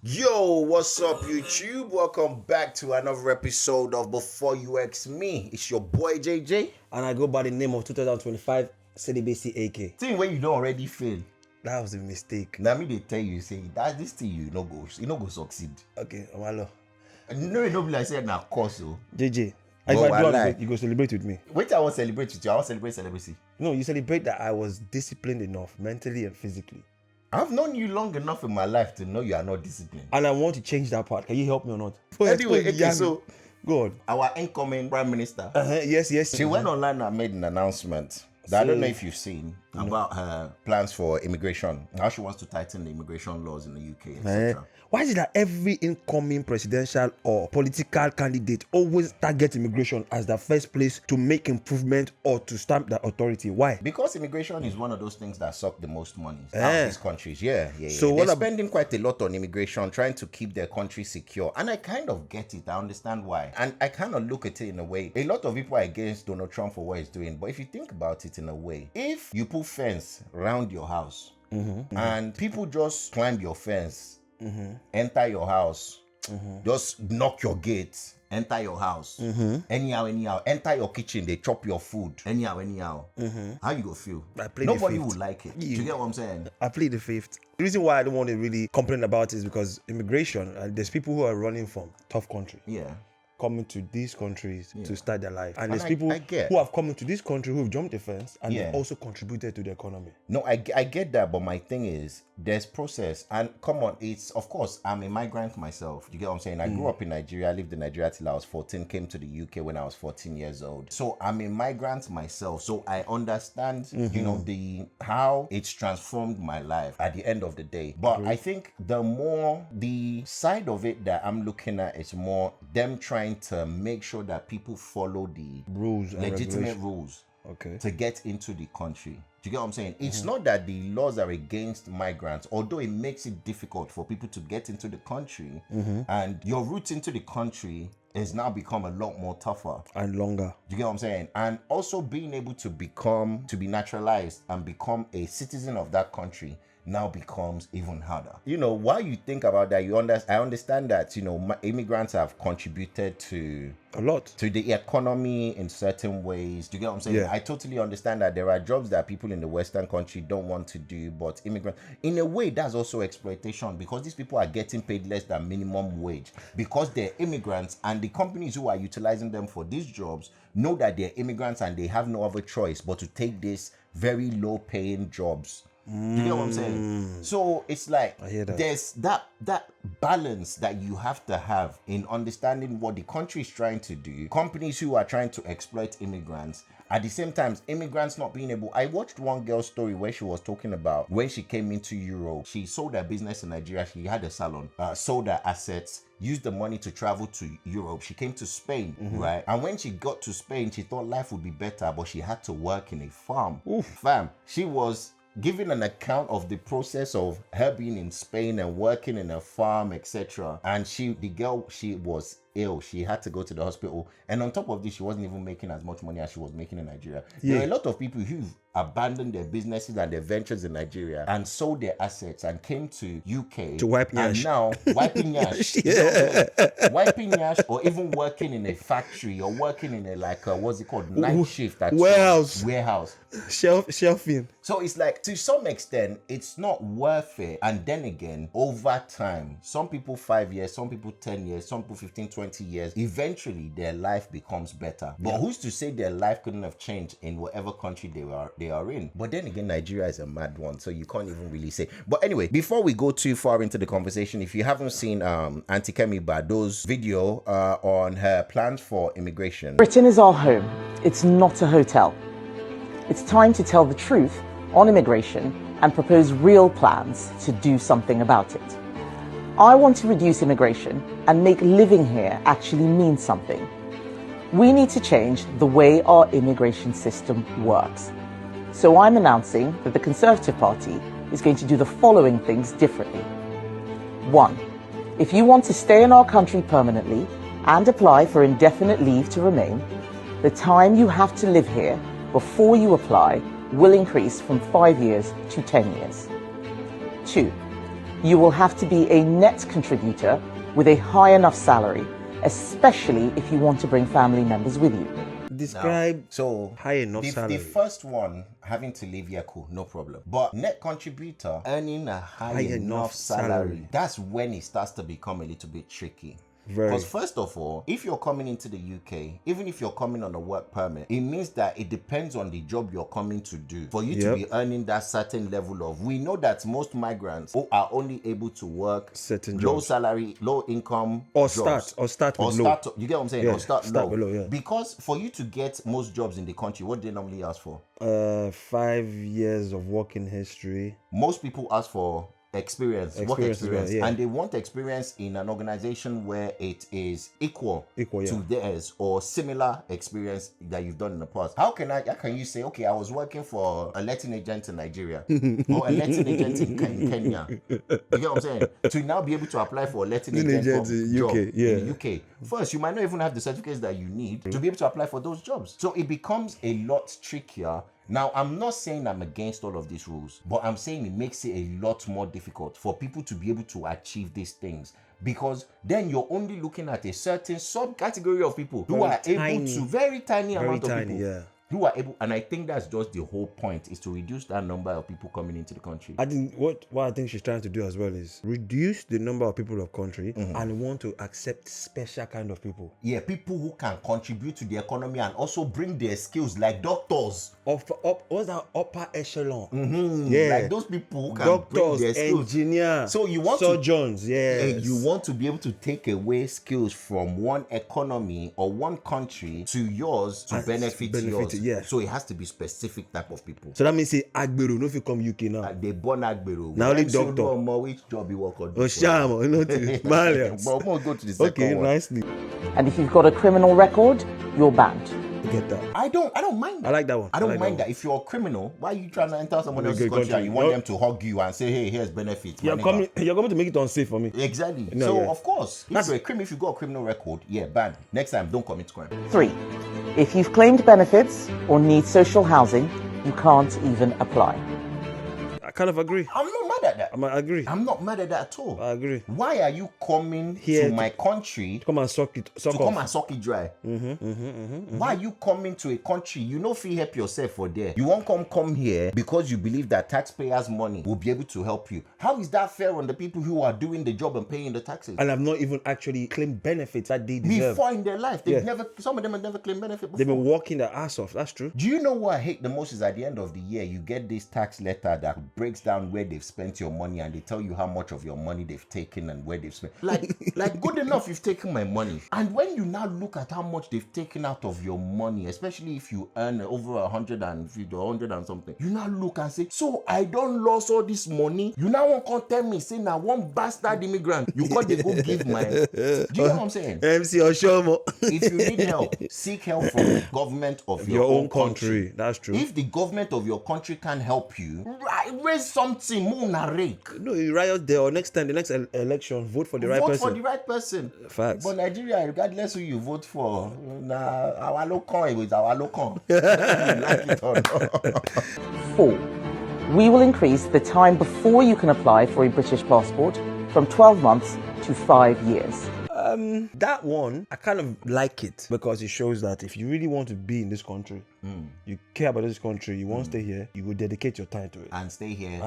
Yo, what's up, YouTube? Welcome back to another episode of Before You X Me. It's your boy JJ. And I go by the name of 2025 CDBC AK. Thing where you don't already fail. That was a mistake. Now me they tell you say that this thing you no go succeed. Okay, Omalo. No, you don't be like say na course oh. JJ, But if I do walai. it, you go celebrate with me. Wait, I want to celebrate with you. I want to celebrate celibacy. No, you celebrate that I was disciplined enough mentally and physically. I've known you long enough in my life to know you are not disciplined. And I want to change that part. Can you help me or not? Anyway, okay, so go on. our incoming prime minister. Yes. She went online and made an announcement that I don't know if you've seen about her plans for immigration. How she wants to tighten the immigration laws in the UK, etc. Why is it that every incoming presidential or political candidate always targets immigration as the first place to make improvement or to stamp the authority? Why? Because immigration is one of those things that suck the most money out of these countries. Yeah. So they're spending quite a lot on immigration, trying to keep their country secure. And I kind of get it. I understand why. And I kind of look at it in a way. A lot of people are against Donald Trump for what he's doing. But if you think about it in a way, if you put fence around your house and people just climb your fence, enter your house, just knock your gate, enter your house, anyhow, enter your kitchen, they chop your food, anyhow. How you go feel? Nobody will like it. You get what I'm saying? I plead the fifth. The reason why I don't want to really complain about it is because immigration, there's people who are running from tough country. Yeah. Coming to these countries to start their life. And there's I people get. who have come into this country who've jumped the fence and Yeah. they've also contributed to the economy. No, I get that, but my thing is there's process. And come on, it's of course I'm a migrant myself. You get what I'm saying? I grew up in Nigeria, I lived in Nigeria till I was 14, came to the UK when I was 14 years old. So I'm a migrant myself. So I understand, you know, the how it's transformed my life at the end of the day. But I think the side of it that I'm looking at is more them trying to make sure that people follow the Rules and legitimate regulations. rules Okay. to get into the country. Do you get what I'm saying? It's not that the laws are against migrants, although it makes it difficult for people to get into the country, and your route into the country has now become a lot more tougher. And longer. Do you get what I'm saying? And also being able to be naturalized and become a citizen of that country now becomes even harder. You know, while you think about that, I understand that, you know, immigrants have contributed to A lot. the economy in certain ways. Do you get what I'm saying? Yeah. I totally understand that there are jobs that people in the Western country don't want to do, but immigrants, in a way, that's also exploitation because these people are getting paid less than minimum wage because they're immigrants, and the companies who are utilizing them for these jobs know that they're immigrants and they have no other choice but to take these very low paying jobs. You get what I'm saying? So it's like I hear that. there's that balance that you have to have in understanding what the country is trying to do. Companies who are trying to exploit immigrants. At the same time, immigrants not being able. I watched one girl's story where she was talking about when she came into Europe. She sold her business in Nigeria. She had a salon, sold her assets, used the money to travel to Europe. She came to Spain, right? And when she got to Spain, she thought life would be better, but she had to work in a farm. Fam, she was giving an account of the process of her being in Spain and working in a farm, etc. And the girl was ill. She had to go to the hospital. And on top of this, she wasn't even making as much money as she was making in Nigeria. There are a lot of people who've abandoned their businesses and their ventures in Nigeria and sold their assets and came to UK To wipe and nyash. now wiping nyash. You know what I'm saying? Wiping nyash, or even working in a factory or working in a what's it called, night shift at Warehouse. Shelving. So it's like, to some extent, it's not worth it. And then again, over time, some people 5 years, some people 10 years, some people 15, 20 years, eventually their life becomes better. But who's to say their life couldn't have changed in whatever country they are in? But then again, Nigeria is a mad one, so you can't even really say. But anyway, before we go too far into the conversation, if you haven't seen Auntie Kemi Badenoch's video on her plans for immigration. Britain is our home. It's not a hotel. It's time to tell the truth on immigration and propose real plans to do something about it. I want to reduce immigration and make living here actually mean something. We need to change the way our immigration system works. So I'm announcing that the Conservative Party is going to do the following things differently. 1. If you want to stay in our country permanently and apply for indefinite leave to remain, the time you have to live here before you apply will increase from 5 years to 10 years. 2. You will have to be a net contributor with a high enough salary, especially if you want to bring family members with you. Describe So high enough salary. The first one, having to live here, cool, no problem. But net contributor earning a high enough salary, that's when it starts to become a little bit tricky. Because first of all, if you're coming into the UK, even if you're coming on a work permit, it means that it depends on the job you're coming to do for you to be earning that certain level of. We know that most migrants are only able to work certain low jobs. salary, low income Or jobs. start with low. You get what I'm saying? Yeah, Or start low. below, yeah. Because for you to get most jobs in the country, what do they normally ask for? 5 years of working history. Most people ask for work experience, yeah. and they want experience in an organization where it is equal to theirs or similar experience that you've done in the past. How can you say, okay, I was working for a letting agent in Nigeria or a letting agent in Kenya? You get what I'm saying? To now be able to apply for a letting agent in job UK, in the UK. First, you might not even have the certificates that you need to be able to apply for those jobs. So it becomes a lot trickier. Now, I'm not saying I'm against all of these rules, but I'm saying it makes it a lot more difficult for people to be able to achieve these things, because then you're only looking at a certain subcategory of people who are able to, very tiny amount of people. Who are able, and I think that's just the whole point, is to reduce that number of people coming into the country. I think what I think she's trying to do as well is reduce the number of people of country and want to accept special kind of people. Yeah, people who can contribute to the economy and also bring their skills, like doctors. What's that upper echelon? Yeah, like those people who can bring their skills. Engineers, so you want surgeons, you want to be able to take away skills from one economy or one country to yours to benefit yours. Yeah. So it has to be specific type of people. So that means say Agbero no fit come UK now. They born Agbero. Now only doctor. Which job you work on? Oh, shamo, not Malians. But we'll go to the second one. Nicely. And if you've got a criminal record, you're banned. Get that. I don't mind that. I like that one. I don't mind that. If you're a criminal, why are you trying to enter someone else's country and you want them to hug you and say, hey, here's benefits? You're coming to make it unsafe for me. Exactly. Of course, if you've got a criminal record, ban. Next time, don't commit crime. 3. If you've claimed benefits or need social housing, you can't even apply. I kind of agree. I'm not mad at that. I agree. I'm not mad at that at all. I agree. Why are you coming Here to my country to come and suck it dry? Why are you coming to a country you know feel help yourself for there? You won't come here because you believe that taxpayers' money will be able to help you. How is that fair on the people who are doing the job and paying the taxes? And have not even actually claimed benefits that they deserve. Before in their life. Some of them have never claimed benefit before. They've been working their ass off. That's true. Do you know what I hate the most is at the end of the year, you get this tax letter that breaks down where they've spent your money and they tell you how much of your money they've taken and where they've spent. Like good enough you've taken my money. And when you now look at how much they've taken out of your money, especially if you earn over 150 or 100 and something, you now look and say, so I don't lose all this money. You now won't come tell me, say now one bastard immigrant, you got to go give my. Do you know what I'm saying? MC Oshomo. If you need help, seek help from the government of your own country. That's true. If the government of your country can help you, raise something, no, you riot there, or next time, the next election, vote for the right person. Vote for the right person. Facts. But Nigeria, regardless who you vote for, our local is our local. 4. We will increase the time before you can apply for a British passport from 12 months to 5 years. That one, I kind of like it because it shows that if you really want to be in this country, you care about this country, you want to stay here, you will dedicate your time to it. And stay here.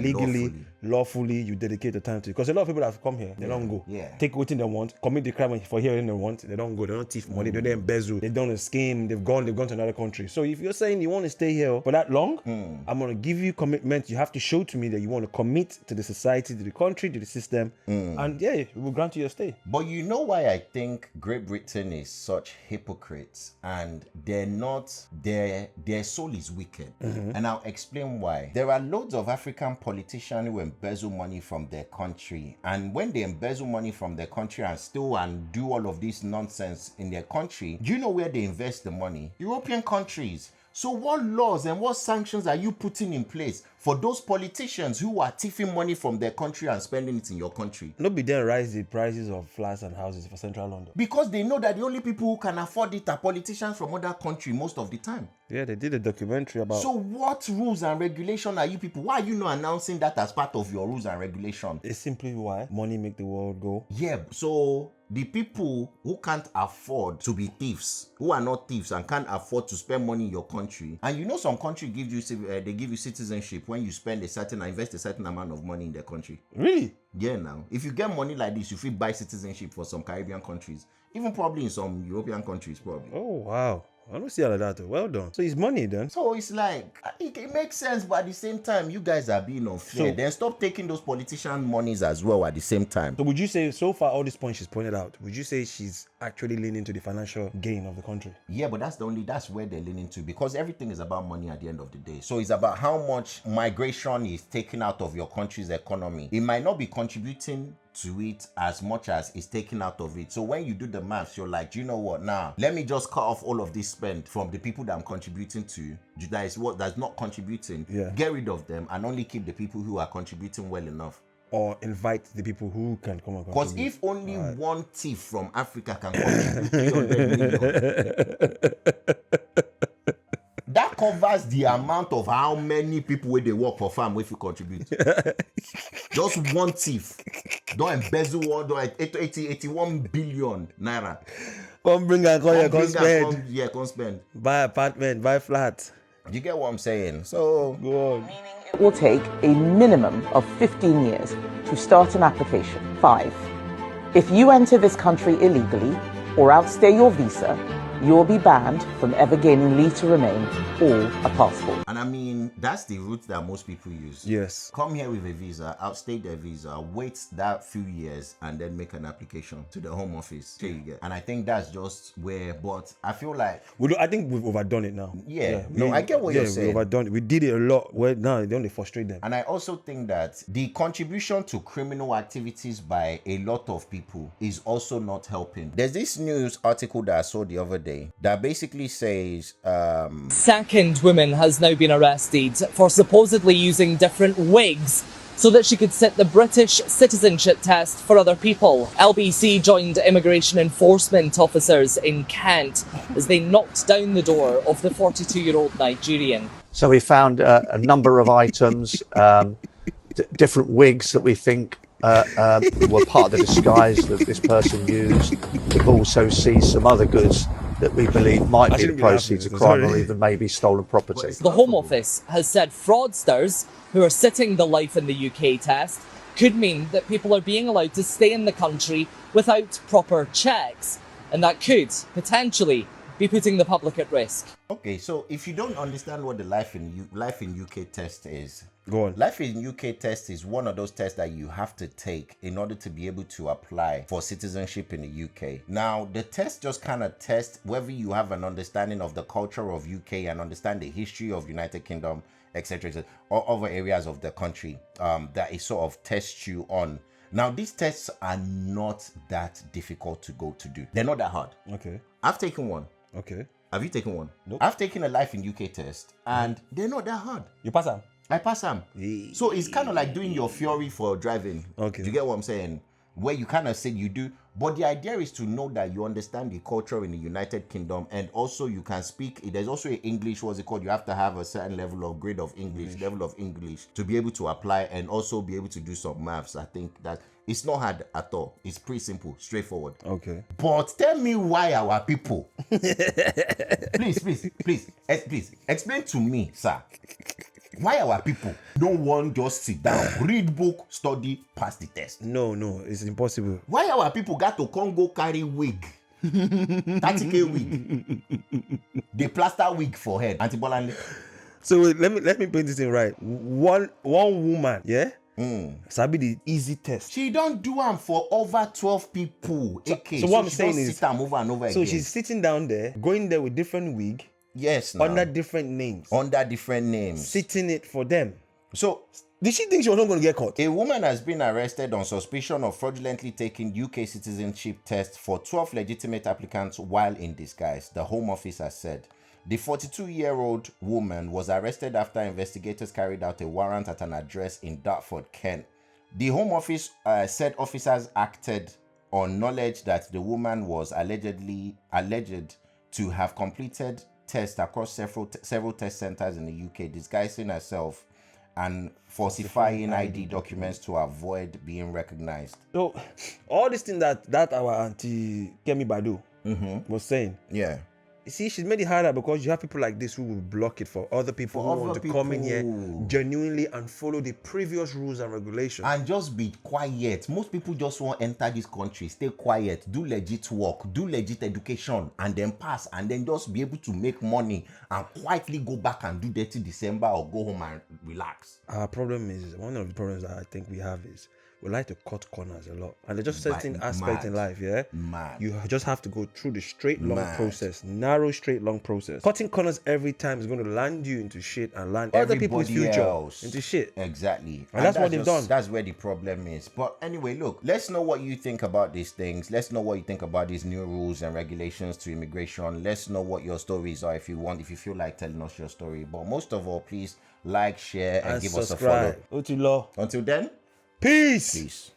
Legally, lawfully, you dedicate the time to it. Because a lot of people that have come here, they don't go. Yeah. Take what they want, commit the crime for here and they want, they don't go, they don't thief money, they don't embezzle, they don't scheme, they've gone to another country. So if you're saying you want to stay here for that long, I'm going to give you commitment. You have to show to me that you want to commit to the society, to the country, to the system. And we will grant you your stay. But you know why I think Great Britain is such hypocrites, and they're not, their soul is wicked. And I'll explain why. There are loads of African politicians who embezzle money from their country, and when they embezzle money from their country and steal and do all of this nonsense in their country, do you know where they invest the money? European countries. So what laws and what sanctions are you putting in place for those politicians who are thieving money from their country and spending it in your country? No be then rise the prices of flats and houses for central London. Because they know that the only people who can afford it are politicians from other countries most of the time. Yeah, they did a documentary about... So what rules and regulation are you people? Why are you not announcing that as part of your rules and regulation? It's simply why money make the world go. Yeah, so the people who can't afford to be thieves, who are not thieves and can't afford to spend money in your country, and you know some country give you they give you citizenship when you spend invest a certain amount of money in their country. Really? Yeah, now if you get money like this, you feel buy citizenship for some Caribbean countries, even probably in some European countries, probably. Oh wow. I don't see all of that. Well done. So it's money then. So it's like, it makes sense, but at the same time, you guys are being unfair. So, then stop taking those politician monies as well at the same time. So would you say, so far all these points she's pointed out, would you say she's actually leaning to the financial gain of the country? Yeah, but that's where they're leaning to, because everything is about money at the end of the day. So it's about how much migration is taken out of your country's economy. It might not be contributing to it as much as it's taken out of it. So when you do the maths, you're like, you know what, now let me just cut off all of this spend from the people that I'm contributing to, that's not contributing. Yeah. Get rid of them and only keep the people who are contributing well enough. Or invite the people who can come and Because contribute. if only one thief from Africa can contribute 300 million, that covers the amount of how many people where they work for farm if you contribute. Just one thief. Don't embezzle 81 billion naira. Come bring and call come spend. Come spend. Buy apartment, buy flat. You get what I'm saying? So go on. It will take a minimum of 15 years to start an application. 5. If you enter this country illegally or outstay your visa, you will be banned from ever gaining leave to remain or a passport. And I mean, that's the route that most people use. Yes. Come here with a visa, outstay their visa, wait that few years, and then make an application to the Home Office. There you get. And I think that's just where, but I feel like... I think we've overdone it now. I get what you're saying. We've overdone it. We did it a lot. Well, now they only frustrate them. And I also think that the contribution to criminal activities by a lot of people is also not helping. There's this news article that I saw the other day that basically says second woman has now been arrested for supposedly using different wigs so that she could sit the British citizenship test for other people. LBC joined immigration enforcement officers in Kent as they knocked down the door of the 42-year-old Nigerian. So we found a number of items, different wigs that we think were part of the disguise that this person used. We've also seized some other goods that we believe might be the proceeds of crime or even maybe stolen property. The Home Office has said fraudsters who are sitting the Life in the UK test could mean that people are being allowed to stay in the country without proper checks, and that could potentially be putting the public at risk. Okay, so if you don't understand what the Life in UK test is, go on. Life in UK test is one of those tests that you have to take in order to be able to apply for citizenship in the UK. Now, the test just kind of tests whether you have an understanding of the culture of UK and understand the history of United Kingdom, etc., or other areas of the country that it sort of tests you on. Now, these tests are not that difficult to go to do. They're not that hard. Okay. I've taken one. Okay. Have you taken one? Nope. I've taken a Life in UK test and they're not that hard. You pass them? I pass them. So it's kind of like doing your theory for driving. Okay. Do you get what I'm saying? Where you kind of said you do. But the idea is to know that you understand the culture in the United Kingdom, and also you can speak. There's also an English, what's it called? You have to have a certain level of level of English to be able to apply and also be able to do some maths. I think that it's not hard at all. It's pretty simple, straightforward. Okay. But tell me why our people. please, explain to me, sir. Why our people don't want just sit down, read book, study, pass the test? No, it's impossible. Why our people got to Congo carry wig? 30K wig. They plaster wig for head. Antibolanle. So wait, let me put this in right. One woman, yeah? Sabi the easy test. She don't do them for over 12 people. So what I'm saying is, sit them over and over so again. she's sitting down there, going there with different wig. Yes, under different names. Sitting it for them. So, did she think she was not going to get caught? A woman has been arrested on suspicion of fraudulently taking UK citizenship test for 12 legitimate applicants while in disguise, the Home Office has said. The 42-year-old woman was arrested after investigators carried out a warrant at an address in Dartford, Kent. The Home Office said officers acted on knowledge that the woman was alleged to have completed tests across several test centers in the UK, disguising herself and falsifying ID documents to avoid being recognized. So, all this thing that our auntie Kemi Badenoch was saying. Yeah. You see, she's made it harder because you have people like this who will block it for other people who want to come in here genuinely and follow the previous rules and regulations. And just be quiet. Most people just want to enter this country, stay quiet, do legit work, do legit education, and then pass, and then just be able to make money and quietly go back and do dirty December or go home and relax. Our problem is, one of the problems that I think we have is, we like to cut corners a lot, and there's just certain aspects in life, you just have to go through the straight long process, narrow straight long process. Cutting corners every time is going to land you into shit and land other people's future into shit. Exactly. And that's what they've done. That's where the problem is. But anyway, look, let's know what you think about these things. Let's know what you think about these new rules and regulations to immigration. Let's know what your stories are if you feel like telling us your story. But most of all, please like, share, and give subscribe. us a follow. Until then, Peace. peace.